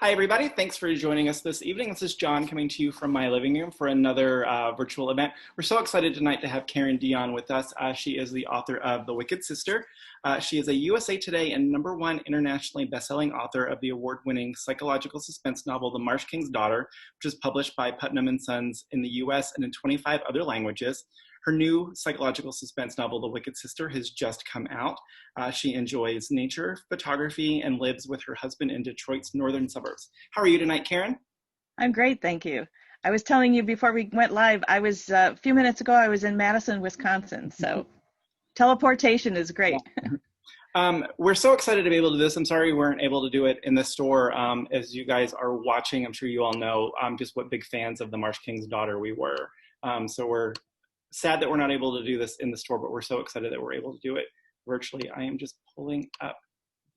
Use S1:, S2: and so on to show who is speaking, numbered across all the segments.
S1: Hi, everybody. Thanks for joining us this evening. This is John coming to you from my living room for another virtual event. We're so excited tonight to have Karen Dionne with us. She is the author of The Wicked Sister. She is a USA Today and #1 internationally best-selling author of the award-winning psychological suspense novel The Marsh King's Daughter, which is published by Putnam and Sons in the US and in 25 other languages. Her new psychological suspense novel, The Wicked Sister, has just come out. She enjoys nature, photography, and lives with her husband in Detroit's northern suburbs. How are you tonight, Karen?
S2: I'm great, thank you. I was telling you before we went live, I was a few minutes ago, I was in Madison, Wisconsin. So teleportation is great.
S1: We're so excited to be able to do this. I'm sorry we weren't able to do it in the store. As you guys are watching, I'm sure you all know just what big fans of The Marsh King's Daughter we were. So we're sad that we're not able to do this in the store, but we're so excited that we're able to do it virtually. I am just pulling up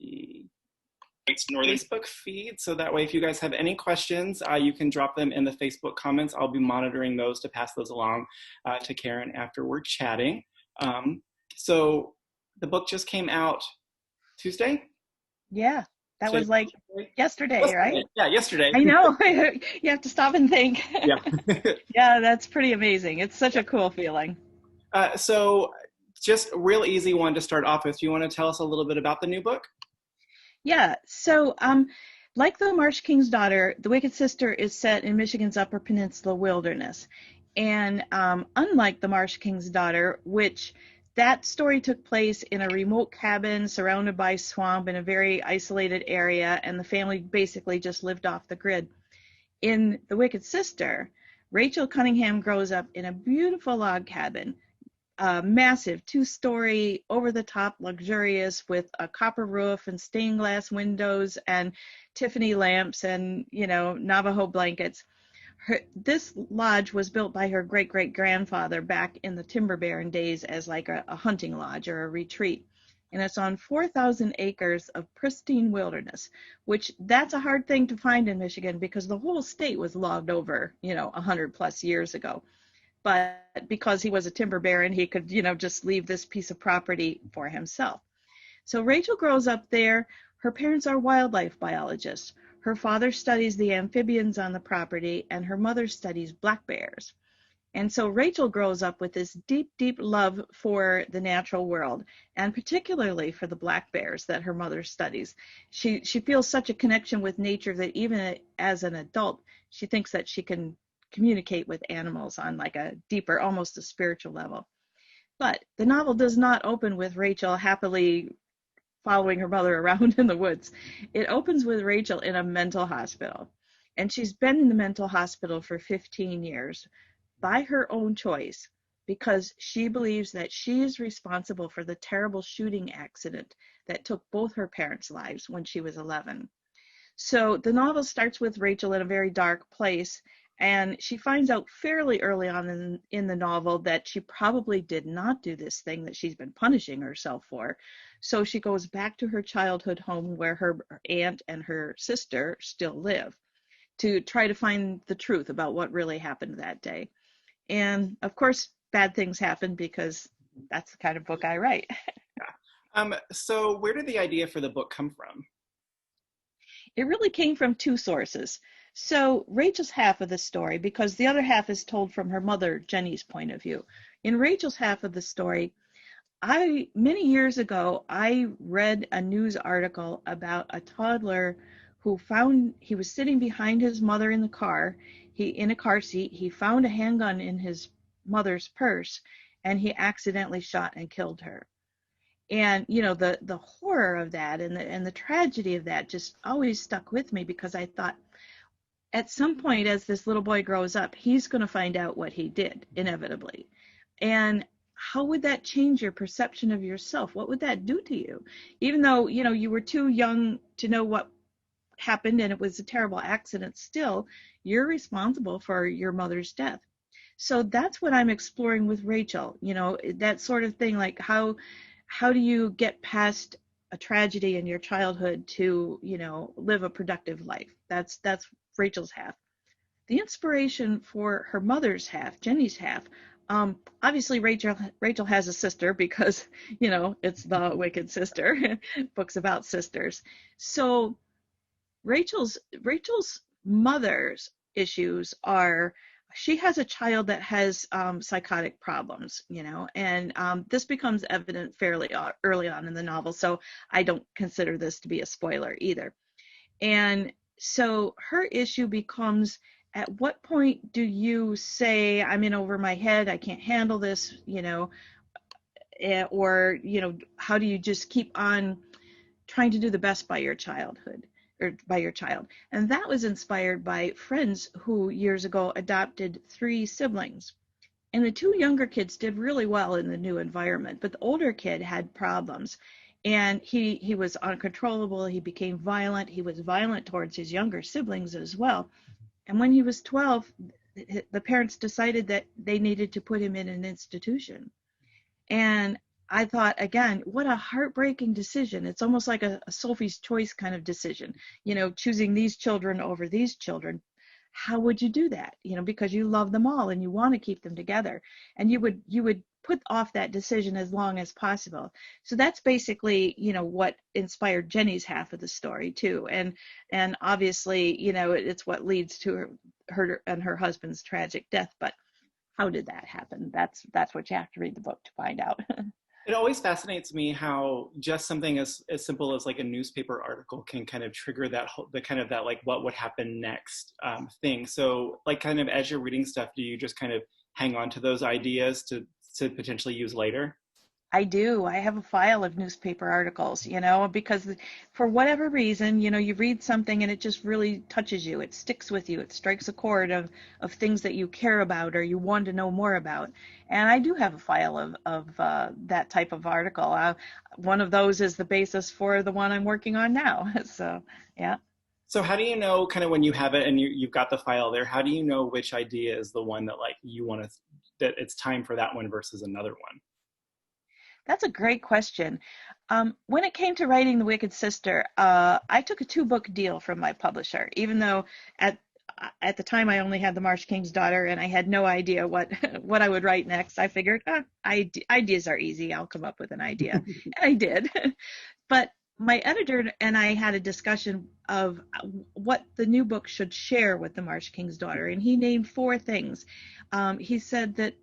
S1: the Facebook feed, so that way if you guys have any questions, you can drop them in the Facebook comments. I'll be monitoring those to pass those along to Karen after we're chatting. So the book just came out Tuesday?
S2: Yeah, that was like yesterday, right?
S1: Yeah, yesterday.
S2: I know. You have to stop and think.
S1: Yeah.
S2: Yeah, that's pretty amazing. It's such a cool feeling.
S1: So just a real easy one to start off with. Do you want to tell us a little bit about the new book?
S2: Yeah, so like The Marsh King's Daughter, The Wicked Sister is set in Michigan's Upper Peninsula wilderness. And unlike The Marsh King's Daughter, which that story took place in a remote cabin surrounded by swamp in a very isolated area, and the family basically just lived off the grid. In The Wicked Sister, Rachel Cunningham grows up in a beautiful log cabin, massive 2-story, over-the-top, luxurious, with a copper roof and stained glass windows and Tiffany lamps and, Navajo blankets. This lodge was built by her great-great-grandfather back in the timber baron days as like a hunting lodge or a retreat. And it's on 4,000 acres of pristine wilderness, which that's a hard thing to find in Michigan because the whole state was logged over, 100 plus years ago. But because he was a timber baron, he could, just leave this piece of property for himself. So Rachel grows up there. Her parents are wildlife biologists. Her father studies the amphibians on the property, and her mother studies black bears. And so Rachel grows up with this deep, deep love for the natural world, and particularly for the black bears that her mother studies. She feels such a connection with nature that even as an adult, she thinks that she can communicate with animals on like a deeper, almost a spiritual level. But the novel does not open with Rachel happily following her mother around in the woods. It opens with Rachel in a mental hospital. And she's been in the mental hospital for 15 years by her own choice because she believes that she is responsible for the terrible shooting accident that took both her parents' lives when she was 11. So the novel starts with Rachel in a very dark place, and she finds out fairly early on in the novel that she probably did not do this thing that she's been punishing herself for. So she goes back to her childhood home where her aunt and her sister still live to try to find the truth about what really happened that day. And of course, bad things happen because that's the kind of book I write.
S1: So where did the idea for the book come from?
S2: It really came from two sources. So Rachel's half of the story, because the other half is told from her mother, Jenny's point of view. In Rachel's half of the story, many years ago, I read a news article about a toddler who he was sitting behind his mother in the car, in a car seat, he found a handgun in his mother's purse, and he accidentally shot and killed her. And, the horror of that and the tragedy of that just always stuck with me because I thought, at some point as this little boy grows up, he's going to find out what he did, inevitably. And how would that change your perception of yourself? What would that do to you? Even though, you were too young to know what happened and it was a terrible accident, still, you're responsible for your mother's death. So that's what I'm exploring with Rachel, that sort of thing, like how do you get past a tragedy in your childhood to, live a productive life? That's Rachel's half. The inspiration for her mother's half, Jenny's half, obviously Rachel has a sister because, it's The Wicked Sister, books about sisters. So Rachel's mother's issues are, she has a child that has psychotic problems, and this becomes evident fairly early on in the novel, so I don't consider this to be a spoiler either. And so her issue becomes, at what point do you say, I'm in over my head, I can't handle this, or, how do you just keep on trying to do the best by your childhood or by your child? And that was inspired by friends who years ago adopted 3 siblings. And the 2 younger kids did really well in the new environment, but the older kid had problems. And he was uncontrollable. He became violent. He was violent towards his younger siblings as well. And when he was 12, the parents decided that they needed to put him in an institution. And I thought, again, what a heartbreaking decision. It's almost like a Sophie's Choice kind of decision, choosing these children over these children. How would you do that? Because you love them all and you want to keep them together. And you would put off that decision as long as possible. So that's basically, what inspired Jenny's half of the story too. And obviously, it's what leads to her and her husband's tragic death. But how did that happen? That's what you have to read the book to find out.
S1: It always fascinates me how just something as simple as like a newspaper article can kind of trigger that like what would happen next thing. So like kind of as you're reading stuff, do you just kind of hang on to those ideas to potentially use later?
S2: I do. I have a file of newspaper articles, because for whatever reason, you read something and it just really touches you. It sticks with you. It strikes a chord of things that you care about or you want to know more about. And I do have a file of that type of article. One of those is the basis for the one I'm working on now. So, yeah.
S1: So how do you know kind of when you have it and you've got the file there, how do you know which idea is the one that like you want to, that it's time for that one versus another one?
S2: That's a great question. When it came to writing The Wicked Sister, I took a 2-book deal from my publisher, even though at the time I only had The Marsh King's Daughter and I had no idea what I would write next. I figured, ideas are easy. I'll come up with an idea. And I did. But my editor and I had a discussion of what the new book should share with The Marsh King's Daughter, and he named 4 things. He said that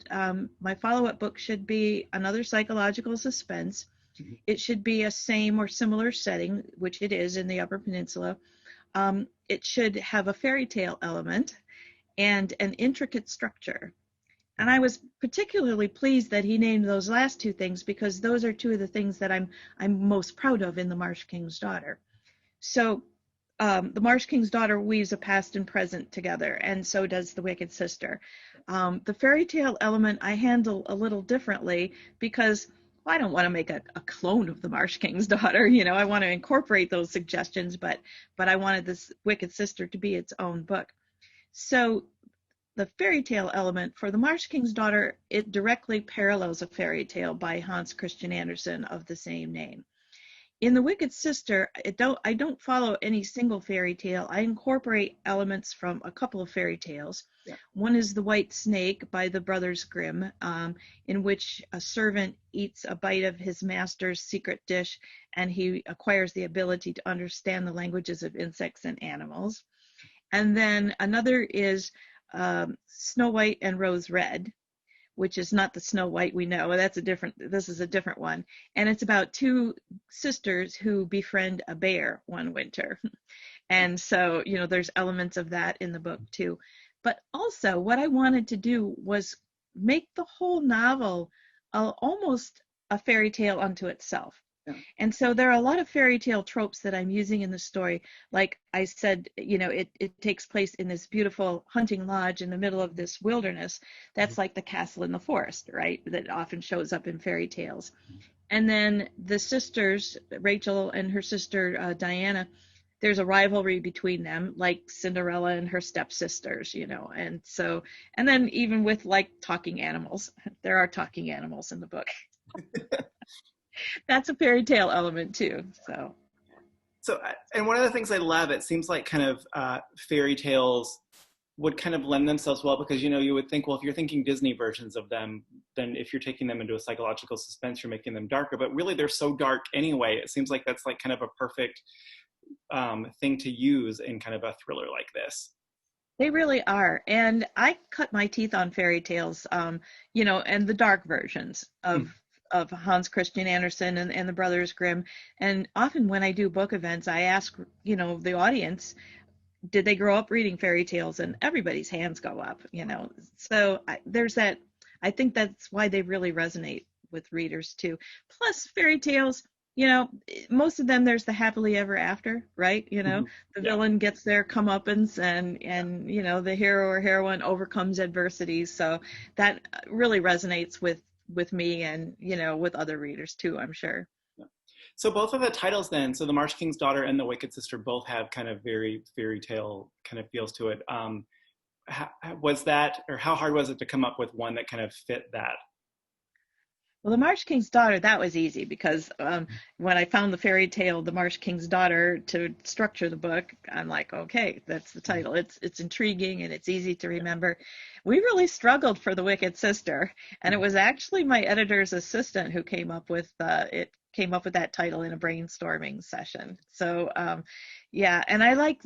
S2: my follow-up book should be another psychological suspense. Mm-hmm. It should be a same or similar setting, which it is in the Upper Peninsula. It should have a fairy tale element and an intricate structure. And I was particularly pleased that he named those last 2 things because those are 2 of the things that I'm most proud of in The Marsh King's Daughter. So The Marsh King's Daughter weaves a past and present together, and so does The Wicked Sister. The fairy tale element I handle a little differently because I don't want to make a clone of The Marsh King's Daughter. I want to incorporate those suggestions, but I wanted this Wicked Sister to be its own book. So the fairy tale element for The Marsh King's Daughter, it directly parallels a fairy tale by Hans Christian Andersen of the same name. In The Wicked Sister, I don't follow any single fairy tale. I incorporate elements from a couple of fairy tales. Yeah. One is The White Snake by the Brothers Grimm, in which a servant eats a bite of his master's secret dish and he acquires the ability to understand the languages of insects and animals. And then another is Snow White and Rose Red, which is not the Snow White we know. This is a different one. And it's about 2 sisters who befriend a bear one winter. And so, there's elements of that in the book too. But also what I wanted to do was make the whole novel almost a fairy tale unto itself. Yeah. And so there are a lot of fairy tale tropes that I'm using in the story. Like I said, it takes place in this beautiful hunting lodge in the middle of this wilderness. That's like the castle in the forest, right? That often shows up in fairy tales. And then the sisters, Rachel and her sister Diana, there's a rivalry between them, like Cinderella and her stepsisters, and so, and then even with like talking animals, there are talking animals in the book. That's a fairy tale element too.
S1: So, and one of the things I love, it seems like kind of fairy tales would kind of lend themselves well because, you would think, well, if you're thinking Disney versions of them, then if you're taking them into a psychological suspense, you're making them darker. But really, they're so dark anyway. It seems like that's like kind of a perfect thing to use in kind of a thriller like this.
S2: They really are. And I cut my teeth on fairy tales, and the dark versions
S1: Mm.
S2: of Hans Christian Andersen and the Brothers Grimm. And often when I do book events, I ask, the audience, did they grow up reading fairy tales? And everybody's hands go up. So there's that. I think that's why they really resonate with readers too. Plus, fairy tales, you know, most of them there's the happily ever after, right?
S1: Mhm.
S2: The
S1: Yeah.
S2: villain gets their comeuppance, and the hero or heroine overcomes adversities. So that really resonates with me and with other readers too, I'm sure.
S1: Yeah. So both of the titles then, so the Marsh King's Daughter and the Wicked Sister both have kind of very fairy tale kind of feels to it. How, was that, or how hard was it to come up with one that kind of fit that?
S2: Well, The Marsh King's Daughter, that was easy because when I found the fairy tale, The Marsh King's Daughter, to structure the book, I'm like, okay, that's the title. It's intriguing and it's easy to remember. We really struggled for The Wicked Sister, and it was actually my editor's assistant who came up with that title in a brainstorming session. So, yeah, and I like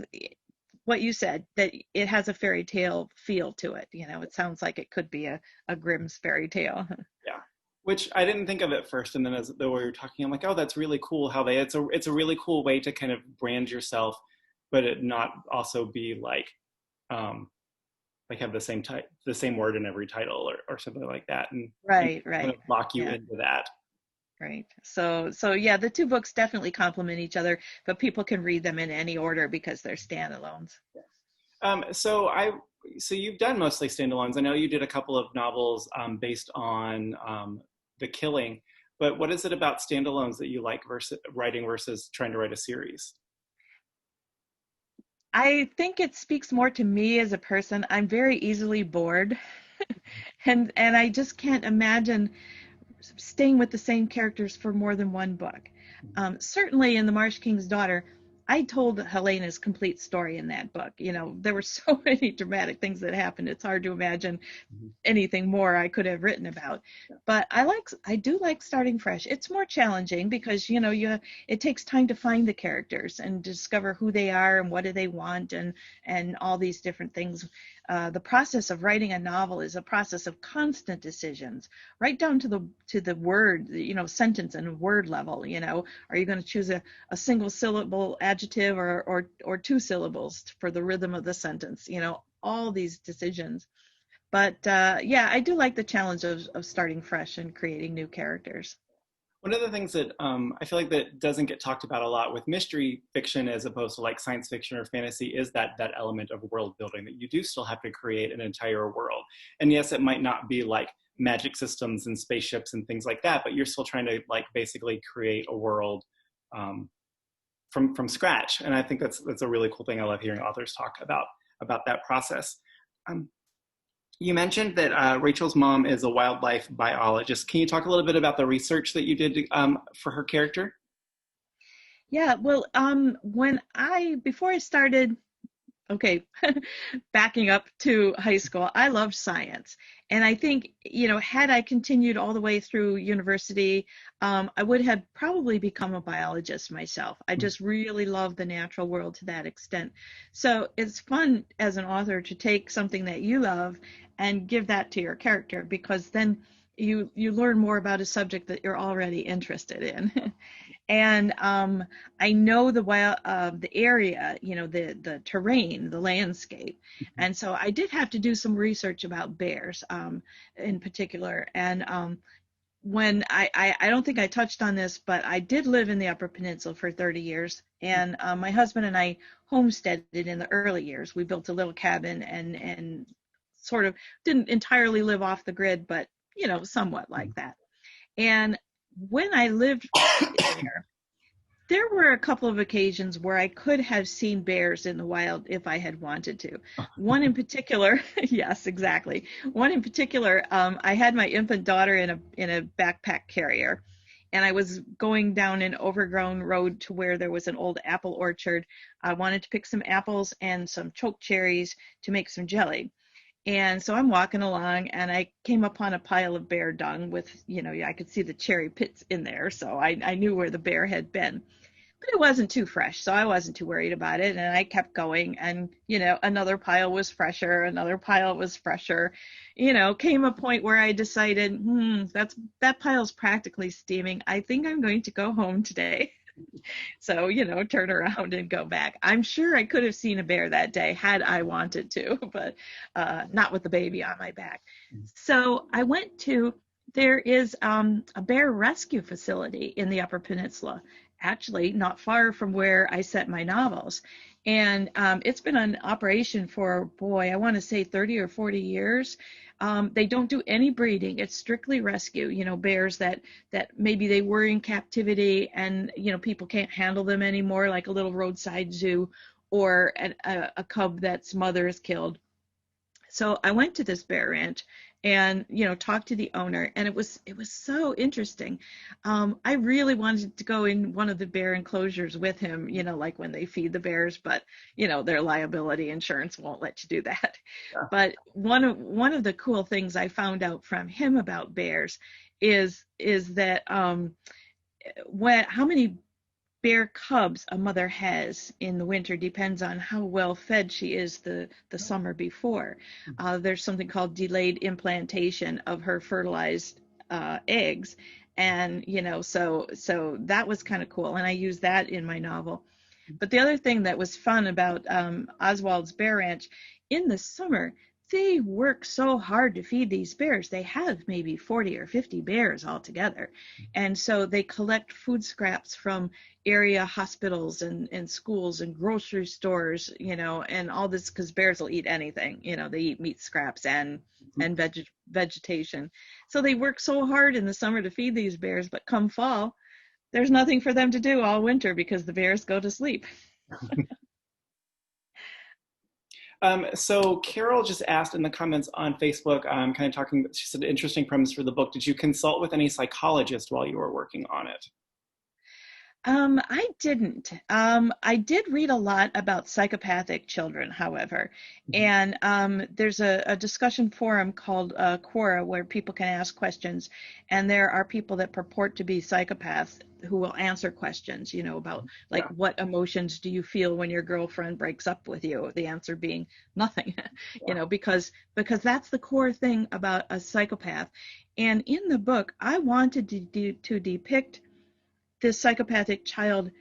S2: what you said, that it has a fairy tale feel to it. It sounds like it could be a Grimm's fairy tale.
S1: Yeah. Which I didn't think of at first, and then as though we were talking, I'm like, oh, that's really cool. How it's a really cool way to kind of brand yourself, but it not also be like have the same word in every title or something like that, and
S2: Right,
S1: kind
S2: right.
S1: of lock you
S2: Yeah,
S1: into that.
S2: right. So yeah, the two books definitely complement each other, but people can read them in any order because they're standalones.
S1: Um, so I so you've done mostly standalones. I know you did a couple of novels based on The Killing, but what is it about standalones that you like versus writing versus trying to write a series?
S2: I think it speaks more to me as a person. I'm very easily bored, and I just can't imagine staying with the same characters for more than one book. Certainly in The Marsh King's Daughter, I told Helena's complete story in that book. There were so many dramatic things that happened. It's hard to imagine
S1: Mhm.
S2: anything more I could have written about. But I do like starting fresh. It's more challenging because it takes time to find the characters and discover who they are and what do they want and all these different things. The process of writing a novel is a process of constant decisions, right down to the word, sentence and word level. Are you going to choose a single syllable adjective or two syllables for the rhythm of the sentence? All these decisions. But yeah, I do like the challenge of starting fresh and creating new characters.
S1: One of the things that I feel like that doesn't get talked about a lot with mystery fiction as opposed to like science fiction or fantasy is that element of world building, that you do still have to create an entire world. And yes, it might not be like magic systems and spaceships and things like that, but you're still trying to like basically create a world um, from scratch. And I think that's a really cool thing. I love hearing authors talk about that process. Um, you mentioned that Rachel's mom is a wildlife biologist. Can you talk a little bit about the research that you did for her character?
S2: Yeah, well, before I started, okay, backing up to high school, I loved science. And I think, had I continued all the way through university, I would have probably become a biologist myself. I just really love the natural world to that extent. So it's fun as an author to take something that you love and give that to your character, because then you learn more about a subject that you're already interested in. And I know the area, the terrain, the landscape, and so I did have to do some research about bears, in particular. And when I don't think I touched on this, but I did live in the Upper Peninsula for 30 years, and my husband and I homesteaded in the early years. We built a little cabin and sort of didn't entirely live off the grid, but somewhat like that. And when I lived there were a couple of occasions where I could have seen bears in the wild if I had wanted to. One in particular, yes, exactly. One in particular, I had my infant daughter in a backpack carrier, and I was going down an overgrown road to where there was an old apple orchard. I wanted to pick some apples and some choke cherries to make some jelly. And so I'm walking along and I came upon a pile of bear dung with, I could see the cherry pits in there. So I knew where the bear had been. but it wasn't too fresh, so I wasn't too worried about it. And I kept going, and another pile was fresher, another pile was fresher. Came a point where I decided, that pile's practically steaming. I think I'm going to go home today. So, turn around and go back. I'm sure I could have seen a bear that day had I wanted to, but not with the baby on my back. So I went to, there is a bear rescue facility in the Upper Peninsula, actually not far from where I set my novels. And it's been in operation for, boy, I want to say 30 or 40 years. They don't do any breeding. It's strictly rescue, bears that maybe they were in captivity and, people can't handle them anymore, like a little roadside zoo, or a cub that's mother is killed. So I went to this bear ranch and, talked to the owner, and it was so interesting. I really wanted to go in one of the bear enclosures with him, like when they feed the bears, but, their liability insurance won't let you do that. Yeah. But one of the cool things I found out from him about bears is that how many bear cubs a mother has in the winter depends on how well fed she is the summer before. There's something called delayed implantation of her fertilized eggs, and so that was kind of cool, and I used that in my novel. But the other thing that was fun about Oswald's Bear Ranch, in the summer they work so hard to feed these bears. They have maybe 40 or 50 bears altogether. And so they collect food scraps from area hospitals and schools and grocery stores, and all this, because bears will eat anything. They eat meat scraps and vegetation. So they work so hard in the summer to feed these bears, but come fall, there's nothing for them to do all winter because the bears go to sleep.
S1: So Carol just asked in the comments on Facebook, kind of talking, she said, interesting premise for the book. Did you consult with any psychologist while you were working on it?
S2: I didn't. I did read a lot about psychopathic children, however, and there's a discussion forum called Quora where people can ask questions, and there are people that purport to be psychopaths who will answer questions, about like, what emotions do you feel when your girlfriend breaks up with you? The answer being nothing, because that's the core thing about a psychopath. And in the book, I wanted to depict this psychopathic child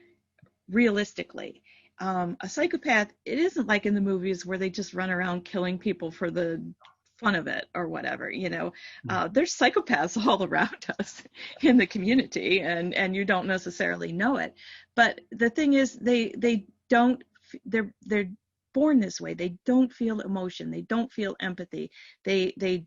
S2: realistically. A psychopath, it isn't like in the movies where they just run around killing people for the fun of it or whatever. There's psychopaths all around us in the community, and you don't necessarily know it. But the thing is, they're born this way. They don't feel emotion. They don't feel empathy. They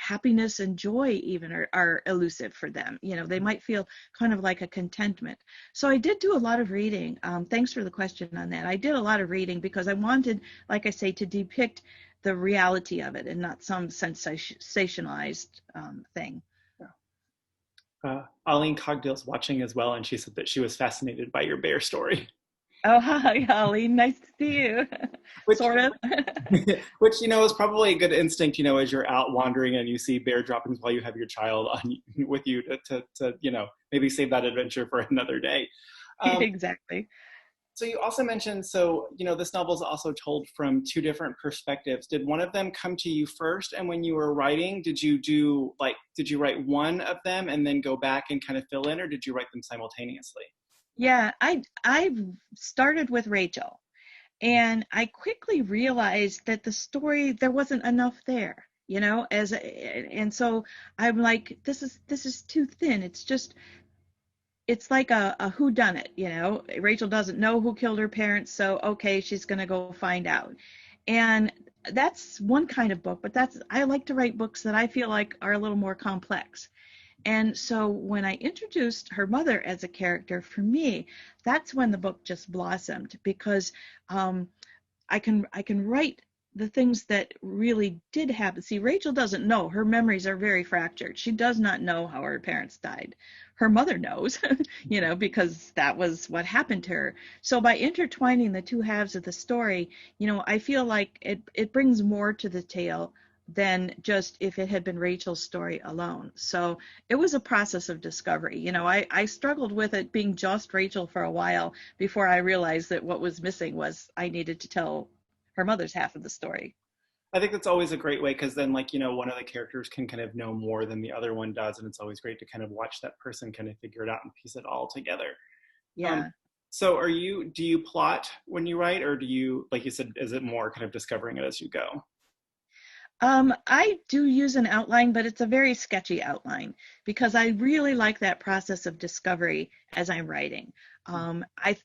S2: happiness and joy even are elusive for them. They might feel kind of like a contentment. So I did do a lot of reading. Thanks for the question on that. I did a lot of reading because I wanted, like I say, to depict the reality of it and not some sensationalized thing.
S1: Aline Cogdill's watching as well, and she said that she was fascinated by your bear story.
S2: Oh, hi, Holly. Nice to see you. Sort of.
S1: Which, is probably a good instinct, as you're out wandering and you see bear droppings while you have your child with you to maybe save that adventure for another day.
S2: Exactly.
S1: So you also mentioned, this novel is also told from two different perspectives. Did one of them come to you first? And when you were writing, did you write one of them and then go back and kind of fill in, or did you write them simultaneously?
S2: Yeah, I started with Rachel, and I quickly realized that the story, there wasn't enough there, and so I'm like, this is too thin. It's like a whodunit, Rachel doesn't know who killed her parents, so okay, she's gonna go find out. And that's one kind of book, but I like to write books that I feel like are a little more complex. And so when I introduced her mother as a character, for me, that's when the book just blossomed, because I can write the things that really did happen. See, Rachel doesn't know. Her memories are very fractured. She does not know how her parents died. Her mother knows, because that was what happened to her. So by intertwining the two halves of the story, I feel like it brings more to the tale than just if it had been Rachel's story alone. So it was a process of discovery. You know, I struggled with it being just Rachel for a while before I realized that what was missing was I needed to tell her mother's half of the story.
S1: I think that's always a great way because then, like, you know, one of the characters can kind of know more than the other one does, and it's always great to kind of watch that person kind of figure it out and piece it all together. Um,
S2: Yeah.
S1: so do you plot when you write, or do you, like you said, is it more kind of discovering it as you go?
S2: I do use an outline, but it's a very sketchy outline because I really like that process of discovery as I'm writing. I,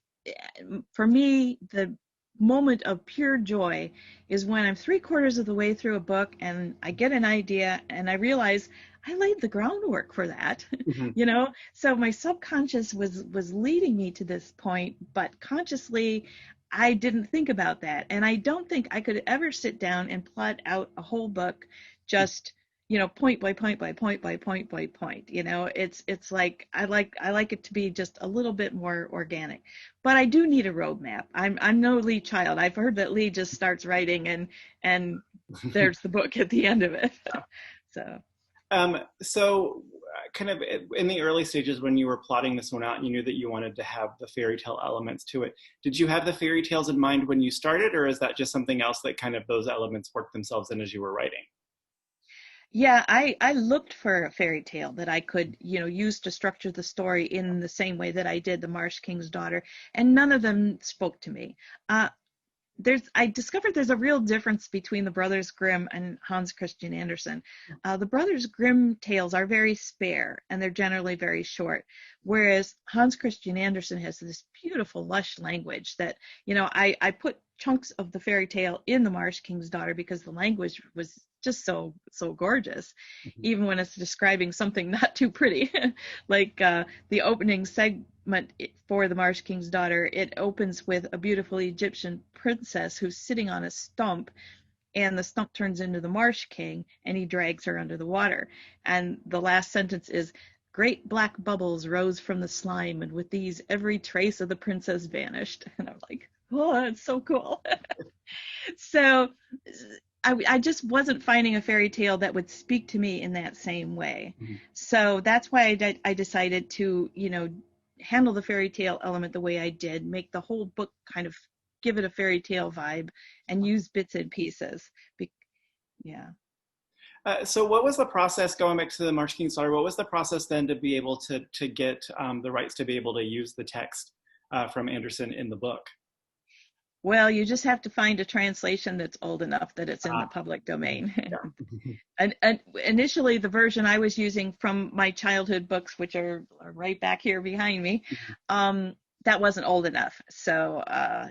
S2: for me, the moment of pure joy is when I'm three-quarters of the way through a book and I get an idea and I realize I laid the groundwork for that,
S1: Mhm.
S2: you know? So my subconscious was leading me to this point, but consciously I didn't think about that. And I don't think I could ever sit down and plot out a whole book just, you know, point by point by point by point by point. You know, it's like I like it to be just a little bit more organic. But I do need a roadmap. I'm no Lee child. I've heard that Lee just starts writing and there's the book at the end of it. So
S1: Kind of in the early stages when you were plotting this one out and you knew that you wanted to have the fairy tale elements to it, did you have the fairy tales in mind when you started, or is that just something else that kind of those elements worked themselves in as you were writing?
S2: yeah, I looked for a fairy tale that I could, you know, use to structure the story in the same way that I did the Marsh King's Daughter, and none of them spoke to me. I discovered there's a real difference between the Brothers Grimm and Hans Christian Andersen. The Brothers Grimm tales are very spare and they're generally very short, whereas Hans Christian Andersen has this beautiful, lush language that, you know, I put chunks of the fairy tale in the Marsh King's Daughter because the language was just so gorgeous,
S1: Mhm.
S2: even when it's describing something not too pretty, like the opening segment for the Marsh King's Daughter. It opens with a beautiful Egyptian princess who's sitting on a stump, and the stump turns into the Marsh King, and he drags her under the water. And the last sentence is, "Great black bubbles rose from the slime, and with these every trace of the princess vanished." And I'm like, oh, that's so cool. So I just wasn't finding a fairy tale that would speak to me in that same way.
S1: Mhm.
S2: So that's why I decided to, you know, handle the fairy tale element the way I did, make the whole book kind of give it a fairy tale vibe and use bits and pieces. Be- yeah.
S1: So what was the process, going back to the Marsh King's Daughter, what was the process then to be able to get the rights to be able to use the text from Anderson in the book?
S2: Well, you just have to find a translation that's old enough that it's in the
S1: Ah,
S2: public domain.
S1: yeah.
S2: And initially, the version I was using from my childhood books, which are right back here behind me, that wasn't old enough. So,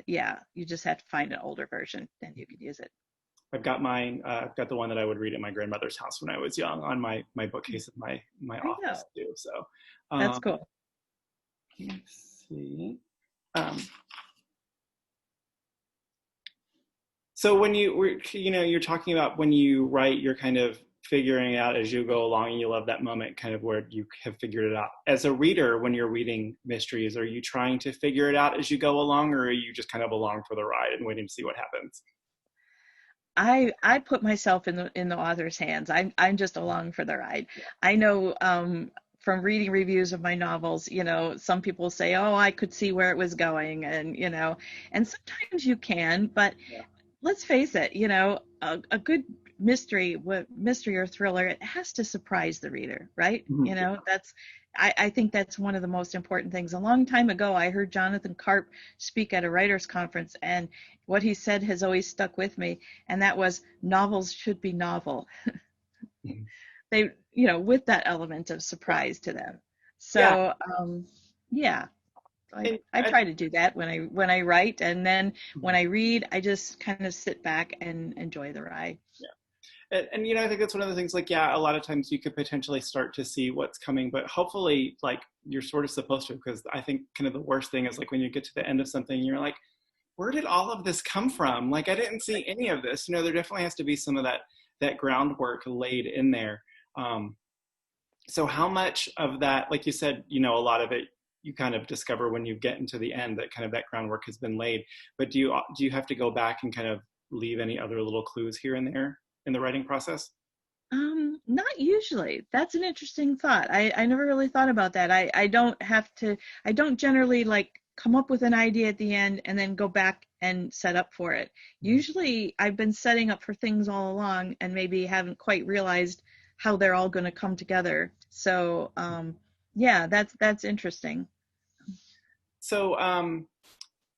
S2: yeah, you just have to find an older version, then you could use it.
S1: I've got mine. I've got the one that I would read at my grandmother's house when I was young on my bookcase in my
S2: There you go.
S1: office too. So
S2: That's
S1: um,
S2: cool.
S1: let's see. Um, so when you were, you know, you're talking about when you write, you're kind of figuring out as you go along, and you love that moment, kind of where you have figured it out. As a reader, when you're reading mysteries, are you trying to figure it out as you go along, or are you just kind of along for the ride and waiting to see what happens?
S2: I put myself in the author's hands. I'm just along for the ride. I know from reading reviews of my novels, you know, some people say, "Oh, I could see where it was going," and you know, and sometimes you can, but
S1: Yeah.
S2: let's face it, you know, a good mystery or thriller, it has to surprise the reader, right? You
S1: Mhm.
S2: know, I think that's one of the most important things. A long time ago, I heard Jonathan Karp speak at a writers' conference, and what he said has always stuck with me, and that was novels should be novel.
S1: Mhm.
S2: They, you know, with that element of
S1: Yeah.
S2: surprise to them.
S1: Yeah.
S2: So, yeah,
S1: And
S2: I try to do that when I write, and then when
S1: mhm.
S2: I read, I just kind of sit back and enjoy the ride.
S1: And you know, I think that's one of the things, like, yeah, a lot of times you could potentially start to see what's coming, but hopefully, like, you're sort of supposed to, because I think kind of the worst thing is like when you get to the end of something, you're like, where did all of this come from? Like, I didn't see any of this. You know, there definitely has to be some of that groundwork laid in there. Um, so how much of that, like you said, you know, a lot of it you kind of discover when you get into the end, that kind of that groundwork has been laid. But do you have to go back and kind of leave any other little clues here and there? in the writing process?
S2: Not usually. That's an interesting thought. I never really thought about that. I don't have to, I don't generally like come up with an idea at the end and then go back and set up for it. Usually I've been setting up for things all along and maybe haven't quite realized how they're all going to come together. So, yeah, that's interesting.
S1: So,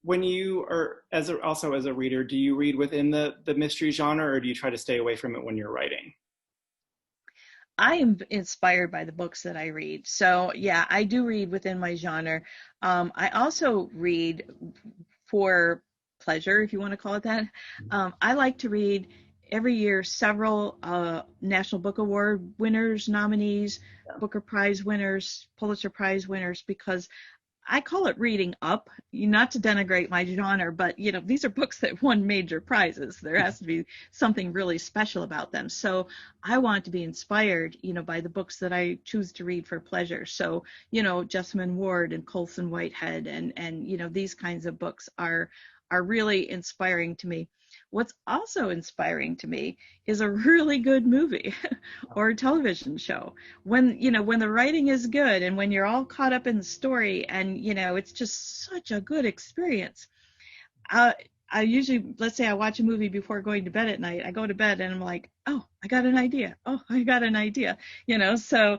S1: when you are also as a reader, do you read within the mystery genre, or do you try to stay away from it when you're writing?
S2: I am inspired by the books that I read. So yeah, I do read within my genre. I also read for pleasure, if you want to call it that. I like to read every year several National Book Award winners, nominees,
S1: Yeah.
S2: Booker Prize winners, Pulitzer Prize winners, because I call it reading up, not to denigrate my genre, but these are books that won major prizes. There has to be something really special about them. So I want to be inspired, by the books that I choose to read for pleasure. So, Jessamine Ward and Colson Whitehead and these kinds of books are really inspiring to me. What's also inspiring to me is a really good movie or a television show. When the writing is good and when you're all caught up in the story and, it's just such a good experience. I usually, let's say I watch a movie before going to bed at night. I go to bed and I'm like, oh, I got an idea. Oh, I got an idea. So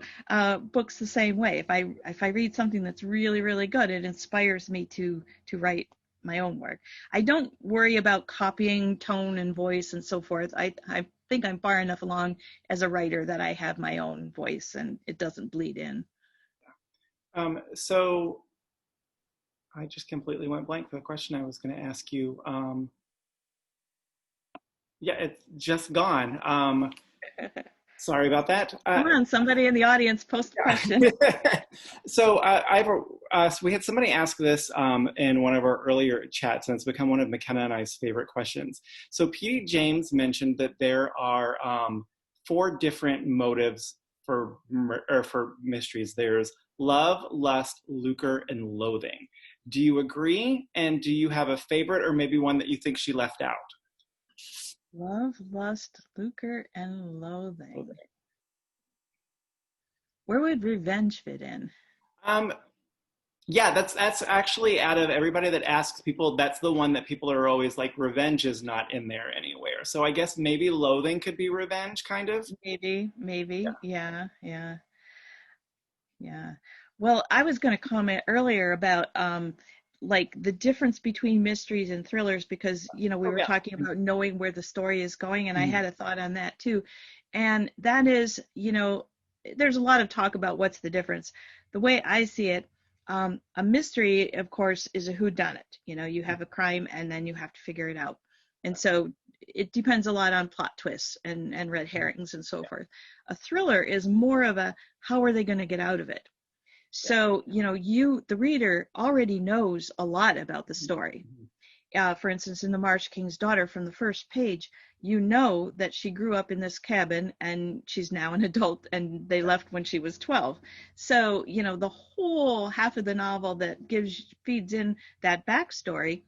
S2: books the same way. If I read something that's really, really good, it inspires me to write my own work. I don't worry about copying tone and voice and so forth. I think I'm far enough along as a writer that I have my own voice and it doesn't bleed in.
S1: So I just completely went blank for the question I was going to ask you. Yeah, it's just gone. Sorry about that.
S2: Come on, somebody in the audience, post a question.
S1: So so we had somebody ask this in one of our earlier chats, and it's become one of McKenna and I's favorite questions. So P.D. James mentioned that there are 4 different motives for mysteries. There's love, lust, lucre, and loathing. Do you agree? And do you have a favorite, or maybe one that you think she left out?
S2: Love, lust, lucre, and loathing. Where would revenge fit in?
S1: Yeah, that's actually, out of everybody that asks people, that's the one that people are always like, revenge is not in there anywhere. So I guess maybe loathing could be revenge, kind of.
S2: Maybe, yeah. Well, I was going to comment earlier about like the difference between mysteries and thrillers because we were talking about knowing where the story is going, and I had a thought on that too. And that is, there's a lot of talk about what's the difference. The way I see it, a mystery, of course, is a whodunit. You have a crime and then you have to figure it out. And so it depends a lot on plot twists and red herrings and so forth. A thriller is more of a, how are they going to get out of it? So, the reader already knows a lot about the story. For instance, in The Marsh King's Daughter, from the first page, you know that she grew up in this cabin and she's now an adult and they left when she was 12. So, the whole half of the novel that feeds in that backstory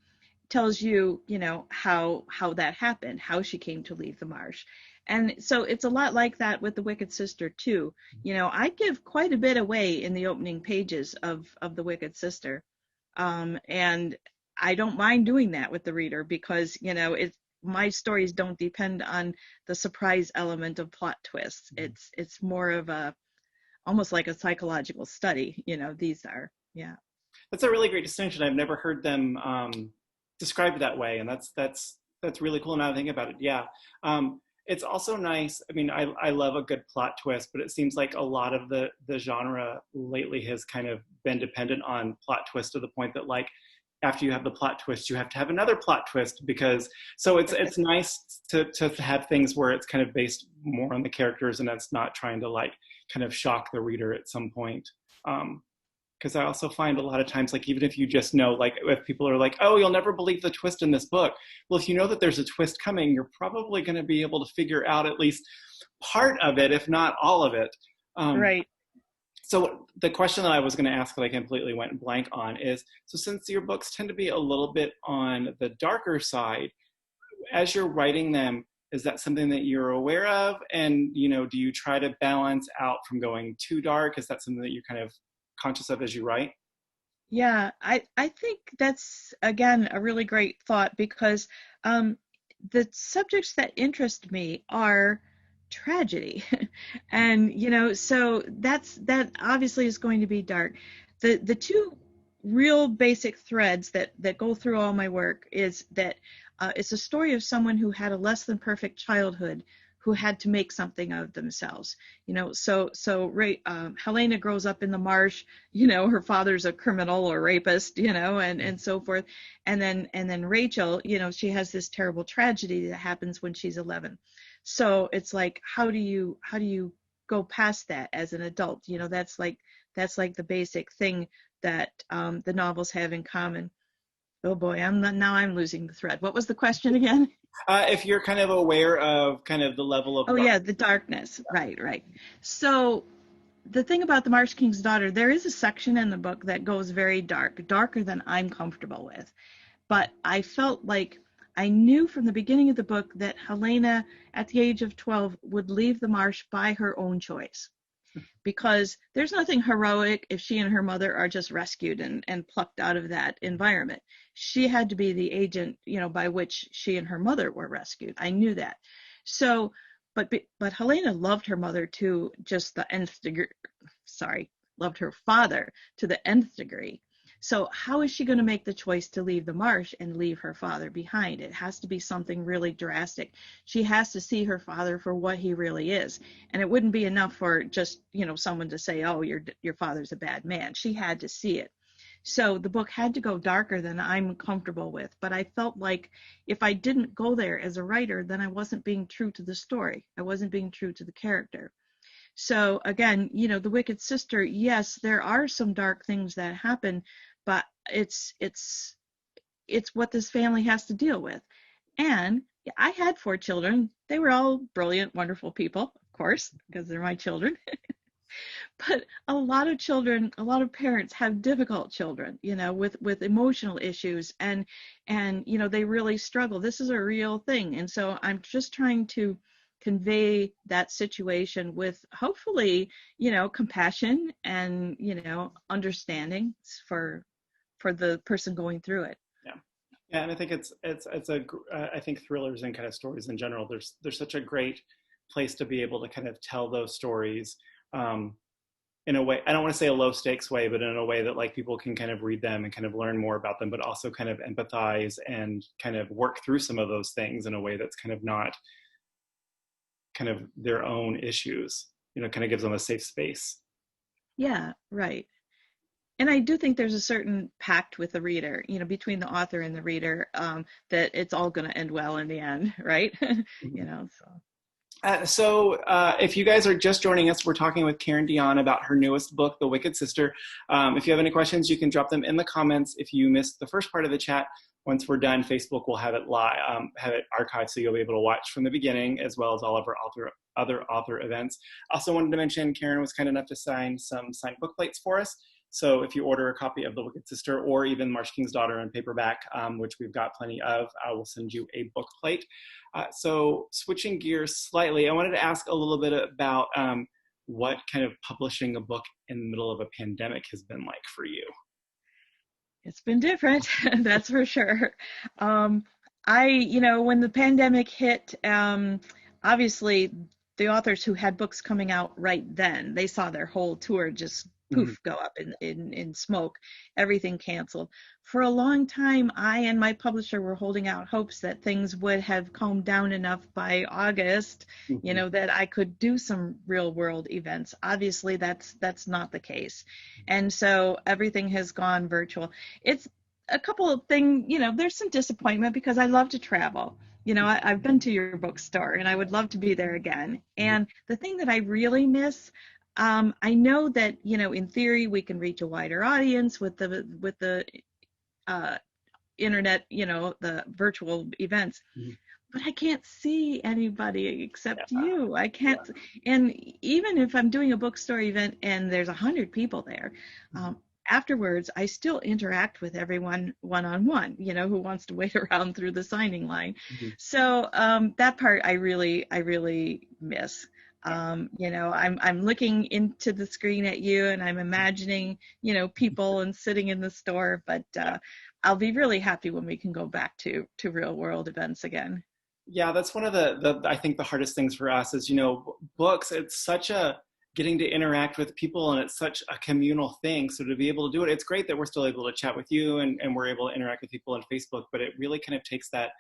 S2: tells you, how that happened, how she came to leave the marsh. And so it's a lot like that with The Wicked Sister too. I give quite a bit away in the opening pages of The Wicked Sister. And I don't mind doing that with the reader because, my stories don't depend on the surprise element of plot twists. It's more of almost like a psychological study, these are, yeah.
S1: That's a really great distinction. I've never heard them described that way, and that's really cool now to think about it. Yeah. It's also nice. I mean, I love a good plot twist, but it seems like a lot of the genre lately has kind of been dependent on plot twist to the point that, like, after you have the plot twist, you have to have another plot twist so it's nice to have things where it's kind of based more on the characters and it's not trying to like kind of shock the reader at some point. Because I also find a lot of times, like, even if you just know, like, if people are like, oh, you'll never believe the twist in this book. Well, if you know that there's a twist coming, you're probably going to be able to figure out at least part of it, if not all of it.
S2: Right.
S1: So the question that I was going to ask that I completely went blank on is, so since your books tend to be a little bit on the darker side, as you're writing them, Is that something that you're aware of? And, you know, do you try to balance out from going too dark? Is that something that you're kind of conscious of as you write?
S2: Yeah, I think that's again a really great thought because um, the subjects that interest me are tragedy, and so that obviously is going to be dark. The two real basic threads that go through all my work is that it's a story of someone who had a less than perfect childhood who had to make something of themselves. Helena grows up in the marsh. Her father's a criminal or rapist, and so forth. And then Rachel, she has this terrible tragedy that happens when she's 11. So it's like, how do you go past that as an adult? That's like the basic thing that the novels have in common. Oh boy, I'm losing the thread. What was the question again?
S1: If you're kind of aware of kind of the level of
S2: Oh
S1: dark.
S2: yeah, the darkness. Right. So the thing about the Marsh King's Daughter, there is a section in the book that goes very dark, darker than I'm comfortable with. But I felt like I knew from the beginning of the book that Helena, at the age of 12, would leave the marsh by her own choice. Because there's nothing heroic if she and her mother are just rescued and plucked out of that environment. She had to be the agent, by which she and her mother were rescued. I knew that. So, but Helena loved her mother to just the nth degree. Sorry, loved her father to the nth degree. So how is she going to make the choice to leave the marsh and leave her father behind? It has to be something really drastic. She has to see her father for what he really is. And it wouldn't be enough for just, someone to say, oh, your father's a bad man. She had to see it. So the book had to go darker than I'm comfortable with. But I felt like if I didn't go there as a writer, then I wasn't being true to the story. I wasn't being true to the character. So again, the Wicked Sister, yes, there are some dark things that happen, but it's what this family has to deal with. And I had 4 children. They were all brilliant, wonderful people, of course, because they're my children. But a lot of children, a lot of parents have difficult children, with emotional issues and they really struggle. This is a real thing. And so I'm just trying to convey that situation with hopefully, compassion and, understanding for the person going through it.
S1: Yeah. Yeah, and I think I think thrillers and kind of stories in general, there's such a great place to be able to kind of tell those stories in a way, I don't want to say a low stakes way, but in a way that like people can kind of read them and kind of learn more about them, but also kind of empathize and kind of work through some of those things in a way that's kind of not kind of their own issues, kind of gives them a safe space.
S2: Yeah, right. And I do think there's a certain pact with the reader, between the author and the reader, that it's all going to end well in the end, right? So.
S1: If you guys are just joining us, we're talking with Dionne about her newest book, The Wicked Sister. If you have any questions, you can drop them in the comments. If you missed the first part of the chat, once we're done, Facebook will have it live, have it archived, so you'll be able to watch from the beginning, as well as all of our other author events. Also wanted to mention, Karen was kind enough to sign some signed book plates for us. So if you order a copy of The Wicked Sister or even Marsh King's Daughter in paperback, which we've got plenty of, I will send you a book plate. So switching gears slightly, I wanted to ask a little bit about what kind of publishing a book in the middle of a pandemic has been like for you.
S2: It's been different, that's for sure. When the pandemic hit, obviously the authors who had books coming out right then, they saw their whole tour just poof go up in smoke, everything canceled. For a long time, I and my publisher were holding out hopes that things would have calmed down enough by August, that I could do some real world events. Obviously that's not the case. And so everything has gone virtual. It's a couple of things, there's some disappointment because I love to travel. I've been to your bookstore and I would love to be there again. And the thing that I really miss, I know that, in theory, we can reach a wider audience with the internet, the virtual events, but I can't see anybody except you. I can't. And even if I'm doing a bookstore event and there's 100 people there, afterwards, I still interact with everyone one-on-one, who wants to wait around through the signing line.
S1: Mhm.
S2: So that part I really miss. I'm looking into the screen at you, and I'm imagining, people and sitting in the store, but I'll be really happy when we can go back to real world events again.
S1: Yeah, that's one of the I think the hardest things for us is, books, it's such a getting to interact with people and it's such a communal thing. So to be able to do it, it's great that we're still able to chat with you and we're able to interact with people on Facebook, but it really kind of takes that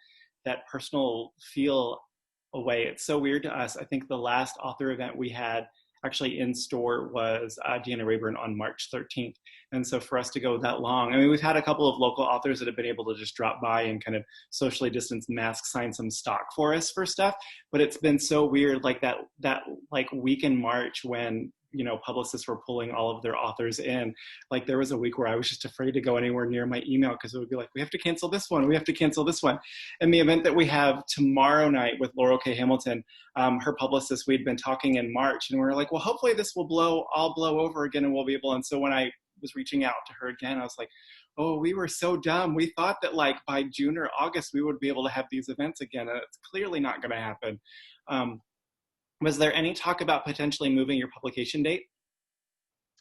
S1: personal feel away. It's so weird to us. I think the last author event we had actually in store was Deanna Rayburn on March 13th. And so for us to go that long, I mean, we've had a couple of local authors that have been able to just drop by and kind of socially distance mask sign some stock for us for stuff. But it's been so weird, like that like week in March when, publicists were pulling all of their authors in. Like there was a week where I was just afraid to go anywhere near my email because it would be like, we have to cancel this one. We have to cancel this one. And the event that we have tomorrow night with Laurel K. Hamilton, her publicist, we'd been talking in March and we were like, well, hopefully this will all blow over again and we'll be able. And so when I was reaching out to her again, I was like, oh, we were so dumb. We thought that like by June or August, we would be able to have these events again. And it's clearly not going to happen. Was there any talk about potentially moving your publication date?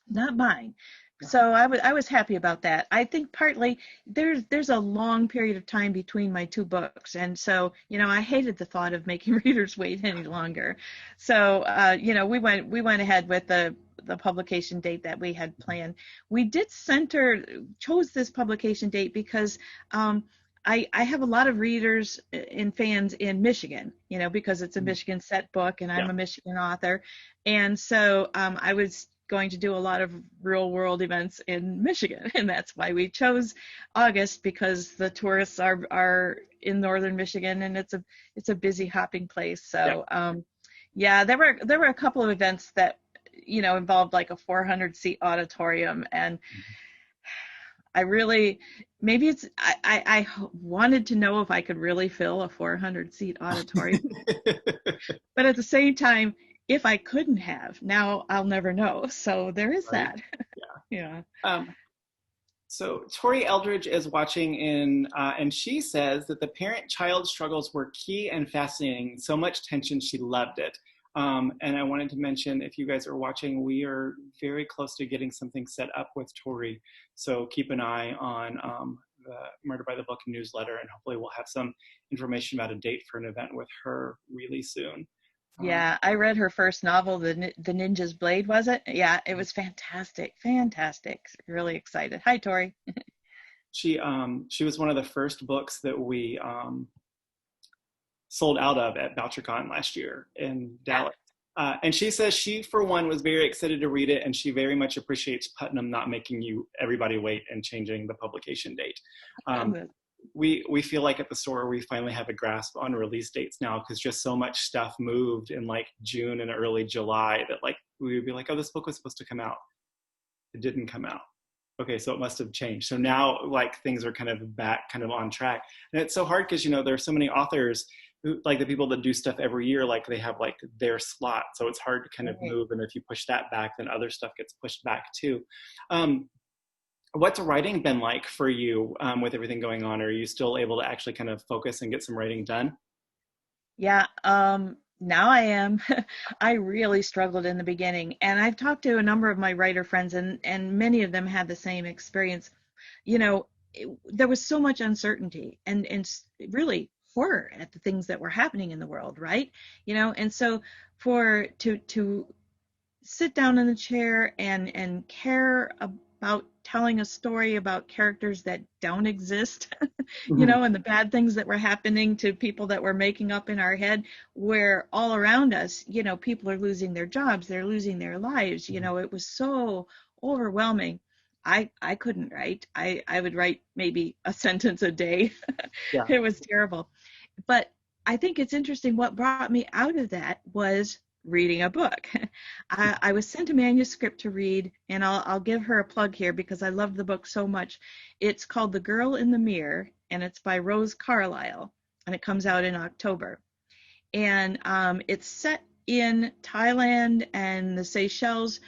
S2: Not mine. So I was happy about that. I think partly there's a long period of time between my two books, and so I hated the thought of making readers wait any longer. So we went ahead with the publication date that we had planned. We did chose this publication date because I have a lot of readers and fans in Michigan, because it's a Michigan set book and I'm a Michigan author. And so I was going to do a lot of real world events in Michigan. And that's why we chose August, because the tourists are in northern Michigan and it's a busy hopping place. So there were a couple of events that, involved like a 400 seat auditorium, and I wanted to know if I could really fill a 400 seat auditorium. But at the same time, if I couldn't have, now I'll never know. So there is that. Yeah.
S1: So Tori Eldridge is watching and she says that the parent-child struggles were key and fascinating. So much tension, she loved it. And I wanted to mention, if you guys are watching, we are very close to getting something set up with Tori. So keep an eye on the Murder by the Book newsletter, and hopefully we'll have some information about a date for an event with her really soon.
S2: Yeah, I read her first novel, The Ninja's Blade, was it? Yeah, it was fantastic. Really excited. Hi, Tori.
S1: She was one of the first books that we sold out of at BoucherCon last year in Dallas. And she says she, for one, was very excited to read it, and she very much appreciates Putnam not making everybody wait and changing the publication date. We feel like at the store we finally have a grasp on release dates now, because just so much stuff moved in like June and early July that like we would be like, oh, this book was supposed to come out. It didn't come out. Okay, so it must have changed. So now like things are kind of back, kind of on track. And it's so hard because, there are so many authors who, like the people that do stuff every year, like they have like their slot. So it's hard to kind of move. And if you push that back, then other stuff gets pushed back too. What's writing been like for you with everything going on? Are you still able to actually kind of focus and get some writing done?
S2: Yeah, now I am. I really struggled in the beginning, and I've talked to a number of my writer friends, and many of them had the same experience. There was so much uncertainty and really horror at the things that were happening in the world, right? And so to sit down in the chair and care about telling a story about characters that don't exist, and the bad things that were happening to people that we're making up in our head, where all around us, people are losing their jobs, they're losing their lives. It was so overwhelming. I couldn't write. I would write maybe a sentence a day.
S1: Yeah.
S2: It was terrible. But I think it's interesting, what brought me out of that was reading a book. I was sent a manuscript to read, and I'll give her a plug here because I love the book so much. It's called The Girl in the Mirror, and it's by Rose Carlyle, and it comes out in October. And it's set in Thailand and the Seychelles,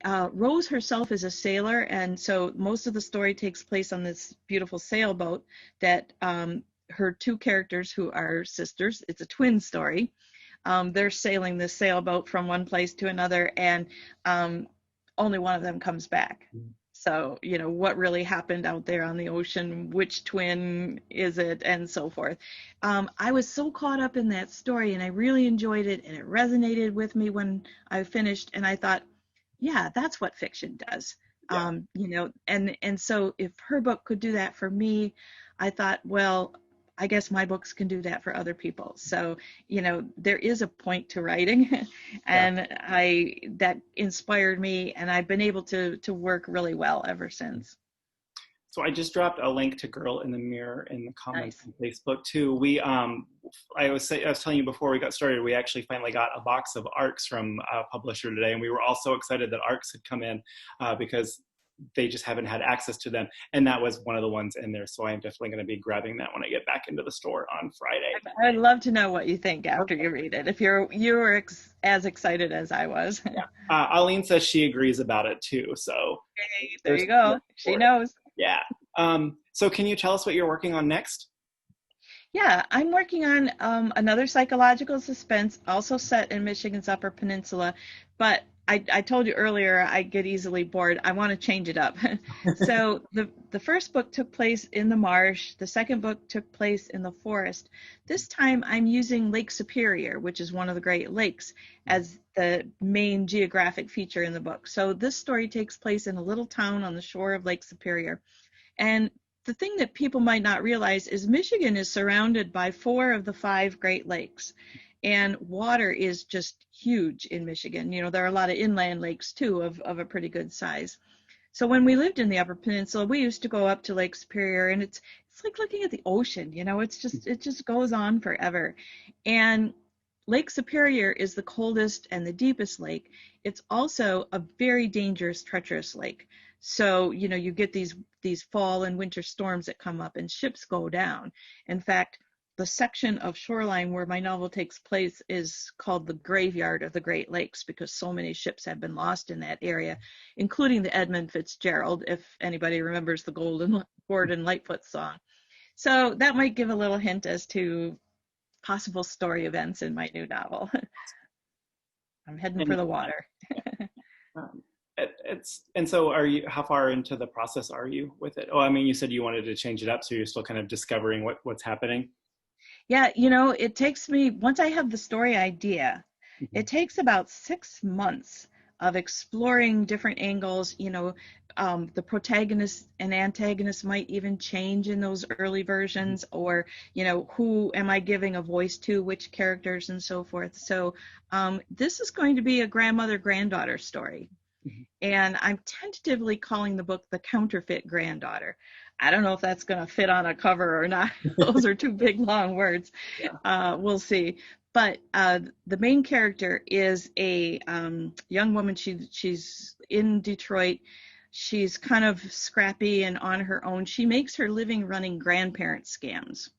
S2: Rose herself is a sailor, and so most of the story takes place on this beautiful sailboat that her two characters, who are sisters, it's a twin story. They're sailing this sailboat from one place to another, and only one of them comes back. So, what really happened out there on the ocean, which twin is it, and so forth. I was so caught up in that story, and I really enjoyed it, and it resonated with me when I finished, and I thought, yeah, that's what fiction does.
S1: Yeah.
S2: And so if her book could do that for me, I thought, well, I guess my books can do that for other people. So, there is a point to writing, and that inspired me, and I've been able to work really well ever since.
S1: So I just dropped a link to Girl in the Mirror in the comments
S2: Nice.
S1: on Facebook too. I was telling you before we got started, we actually finally got a box of ARCs from a publisher today, and we were all so excited that ARCs had come in because they just haven't had access to them, and that was one of the ones in there. So I'm definitely going to be grabbing that when I get back into the store on Friday.
S2: I'd love to know what you think after you read it, if you were as excited as I was.
S1: Yeah. Aline says she agrees about it too. So
S2: okay, there you go. She knows.
S1: Yeah. So can you tell us what you're working on next?
S2: Yeah, I'm working on another psychological suspense, also set in Michigan's Upper Peninsula, but I told you earlier I get easily bored. I want to change it up. So the first book took place in the marsh. The second book took place in the forest. This time I'm using Lake Superior, which is one of the Great Lakes, as the main geographic feature in the book. So this story takes place in a little town on the shore of Lake Superior. And the thing that people might not realize is Michigan is surrounded by 4 of the 5 Great Lakes. And water is just huge in Michigan. There are a lot of inland lakes too of a pretty good size. So when we lived in the Upper Peninsula, we used to go up to Lake Superior, and it's like looking at the ocean. It just goes on forever. And Lake Superior is the coldest and the deepest lake. It's also a very dangerous, treacherous lake. So, you get these fall and winter storms that come up, and ships go down. In fact, the section of shoreline where my novel takes place is called the Graveyard of the Great Lakes, because so many ships have been lost in that area, including the Edmund Fitzgerald, if anybody remembers the Gordon Lightfoot song. So that might give a little hint as to possible story events in my new novel. I'm heading for the water.
S1: And so how far into the process are you with it? Oh, I mean, you said you wanted to change it up, so you're still kind of discovering what's happening.
S2: Yeah, it takes me, once I have the story idea, it takes about 6 months of exploring different angles. The protagonist and antagonist might even change in those early versions, or, who am I giving a voice to, which characters, and so forth. So this is going to be a grandmother-granddaughter story. And I'm tentatively calling the book The Counterfeit Granddaughter. I don't know if that's going to fit on a cover or not. Those are 2 big, long words. Yeah. We'll see. But the main character is a young woman. She's in Detroit. She's kind of scrappy and on her own. She makes her living running grandparent scams.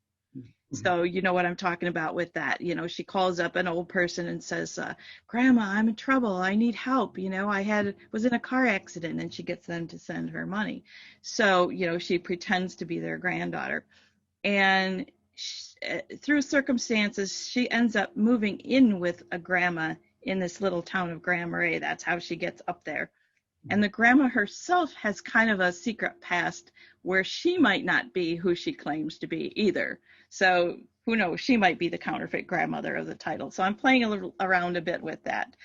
S2: So you know what I'm talking about with that. She calls up an old person and says, Grandma, I'm in trouble. I need help. I was in a car accident, and she gets them to send her money. So, she pretends to be their granddaughter. And through circumstances, she ends up moving in with a grandma in this little town of Grand Marais. That's how she gets up there. And the grandma herself has kind of a secret past where she might not be who she claims to be either. So who knows, she might be the counterfeit grandmother of the title. So I'm playing a little around a bit with that,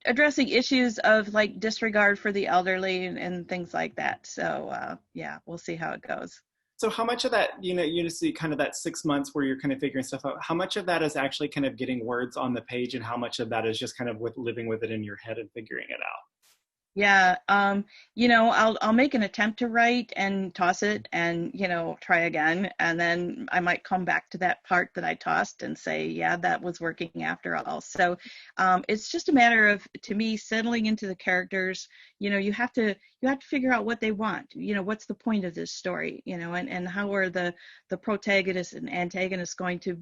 S2: addressing issues of like disregard for the elderly and things like that. So yeah, we'll see how it goes.
S1: So how much of that, you see kind of that 6 months where you're kind of figuring stuff out, how much of that is actually kind of getting words on the page, and how much of that is just kind of living with it in your head and figuring it out?
S2: Yeah, I'll make an attempt to write and toss it and, try again. And then I might come back to that part that I tossed and say, yeah, that was working after all. So it's just a matter of, to me, settling into the characters. You have to figure out what they want. What's the point of this story, and how are the protagonist and antagonist going to,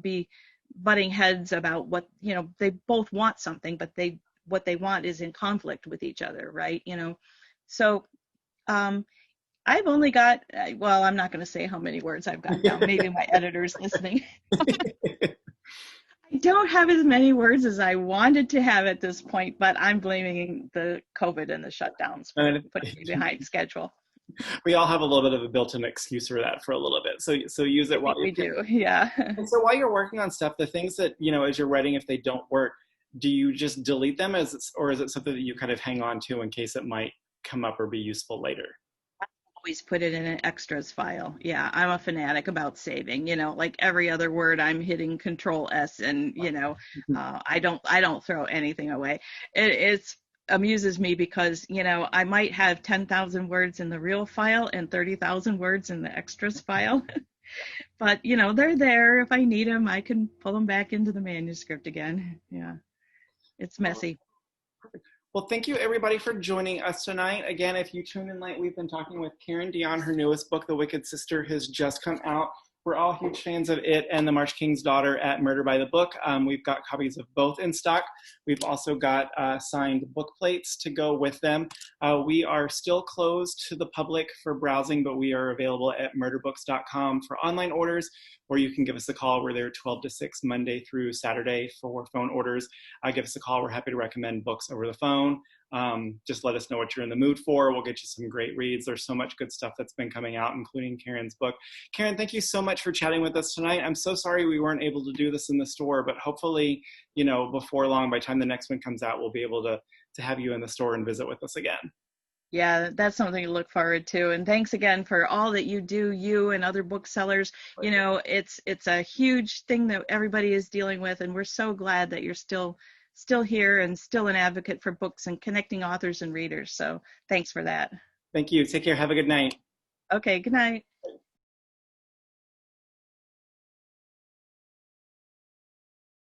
S2: be butting heads about what, they both want something, but they what they want is in conflict with each other, right? So um, I've only got, well, I'm not going to say how many words I've got now. Maybe my editor's listening. I don't have as many words as I wanted to have at this point, but I'm blaming the COVID and the shutdowns for putting me behind schedule.
S1: We all have a little bit of a built-in excuse for that for a little bit. So use it while you can.
S2: We do, yeah.
S1: And so while you're working on stuff, the things that, as you're writing, if they don't work, do you just delete them or is it something that you kind of hang on to in case it might come up or be useful later?
S2: Always put it in an extras file. Yeah, I'm a fanatic about saving. Like every other word, I'm hitting Control S, and I don't throw anything away. It's amuses me because I might have 10,000 words in the real file and 30,000 words in the extras file. But they're there. If I need them, I can pull them back into the manuscript again. Yeah, it's messy.
S1: Well, thank you everybody for joining us tonight. Again, if you tune in late, we've been talking with Karen Dionne. Her newest book, The Wicked Sister, has just come out. We're all huge fans of it and The Marsh King's Daughter at Murder by the Book. We've got copies of both in stock. We've also got signed book plates to go with them. We are still closed to the public for browsing, but we are available at murderbooks.com for online orders, or you can give us a call. We're there 12 to 6 Monday through Saturday for phone orders. Give us a call. We're happy to recommend books over the phone. Just let us know what you're in the mood for. We'll get you some great reads. There's so much good stuff that's been coming out, including Karen's book. Karen, thank you so much for chatting with us tonight. I'm so sorry we weren't able to do this in the store, but hopefully, before long, by the time the next one comes out, we'll be able to have you in the store and visit with us again.
S2: Yeah, that's something to look forward to. And thanks again for all that you do, you and other booksellers. It's a huge thing that everybody is dealing with, and we're so glad that you're still here and still an advocate for books and connecting authors and readers. So thanks for that.
S1: Thank you. Take care. Have a good night.
S2: Okay, good night.